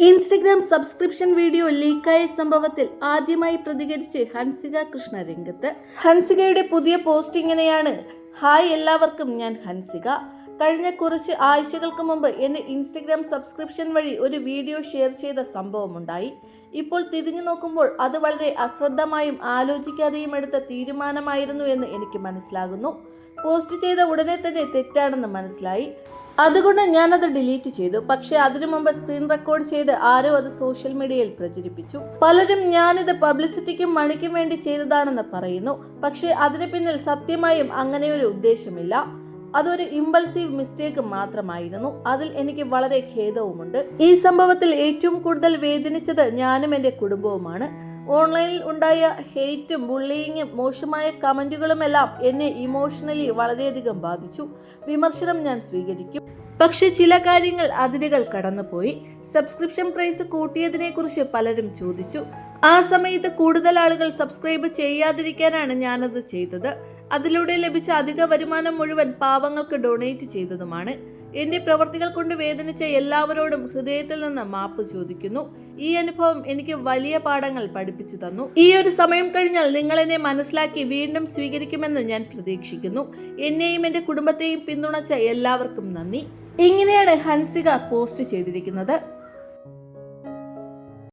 Instagram subscription video ലീക്കായ സംഭവത്തിൽ ആദ്യമായി പ്രതികരിച്ച് ഹൻസിക കൃഷ്ണ രംഗത്ത്. ഹൻസികയുടെ പുതിയ പോസ്റ്റ് ഇങ്ങനെയാണ്: ഹായ് എല്ലാവർക്കും, ഞാൻ ഹൻസിക. കഴിഞ്ഞ കുറച്ച് ആഴ്ചകൾക്ക് മുമ്പ് എൻ്റെ ഇൻസ്റ്റഗ്രാം സബ്സ്ക്രിപ്ഷൻ വഴി ഒരു വീഡിയോ ഷെയർ ചെയ്ത സംഭവമുണ്ടായി. ഇപ്പോൾ തിരിഞ്ഞു നോക്കുമ്പോൾ അത് വളരെ അശ്രദ്ധമായും ആലോചിക്കാതെയും എടുത്ത തീരുമാനമായിരുന്നു എന്ന് എനിക്ക് മനസ്സിലാകുന്നു. പോസ്റ്റ് ചെയ്ത ഉടനെ തന്നെ തെറ്റാണെന്ന് മനസ്സിലായി. അതുകൊണ്ട് ഞാനത് ഡിലീറ്റ് ചെയ്തു. പക്ഷേ അതിനു മുമ്പ് സ്ക്രീൻ റെക്കോർഡ് ചെയ്ത് ആരോ അത് സോഷ്യൽ മീഡിയയിൽ പ്രചരിപ്പിച്ചു. പലരും ഞാനിത് പബ്ലിസിറ്റിക്കും മണിക്കും വേണ്ടി ചെയ്തതാണെന്ന് പറയുന്നു. പക്ഷേ അതിന് പിന്നിൽ സത്യമായും അങ്ങനെയൊരു ഉദ്ദേശമില്ല. അതൊരു ഇമ്പൾസീവ് മിസ്റ്റേക്ക് മാത്രമായിരുന്നു. അതിൽ എനിക്ക് വളരെ ഖേദവുമുണ്ട്. ഈ സംഭവത്തിൽ ഏറ്റവും കൂടുതൽ വേദനിച്ചത് ഞാനും എൻ്റെ കുടുംബവുമാണ്. ഓൺലൈനിൽ ഉണ്ടായ ഹെയ്റ്റും ബുള്ളിയിങ്ങും മോശമായ കമന്റുകളുമെല്ലാം എന്നെ ഇമോഷണലി വളരെയധികം ബാധിച്ചു. വിമർശനം ഞാൻ സ്വീകരിക്കും, പക്ഷെ ചില കാര്യങ്ങൾ അതിരുകൾ കടന്നുപോയി. സബ്സ്ക്രിപ്ഷൻ പ്രൈസ് കൂട്ടിയതിനെക്കുറിച്ച് പലരും ചോദിച്ചു. ആ സമയത്ത് കൂടുതൽ ആളുകൾ സബ്സ്ക്രൈബ് ചെയ്യാതിരിക്കാനാണ് ഞാനത് ചെയ്തത്. അതിലൂടെ ലഭിച്ച അധിക വരുമാനം മുഴുവൻ പാവങ്ങൾക്ക് ഡൊണേറ്റ് ചെയ്തതുമാണ്. എന്റെ പ്രവർത്തികൾ കൊണ്ട് വേദനിച്ച എല്ലാവരോടും ഹൃദയത്തിൽ നിന്ന് മാപ്പ് ചോദിക്കുന്നു. ഈ അനുഭവം എനിക്ക് വലിയ പാഠങ്ങൾ പഠിപ്പിച്ചു തന്നു. ഈ ഒരു സമയം കഴിഞ്ഞാൽ നിങ്ങൾ എന്നെ മനസ്സിലാക്കി വീണ്ടും സ്വീകരിക്കുമെന്ന് ഞാൻ പ്രതീക്ഷിക്കുന്നു. എന്നെയും എൻ്റെ കുടുംബത്തെയും പിന്തുണച്ച എല്ലാവർക്കും നന്ദി. ഇങ്ങനെയാണ് ഹൻസിക പോസ്റ്റ് ചെയ്തിരിക്കുന്നത്.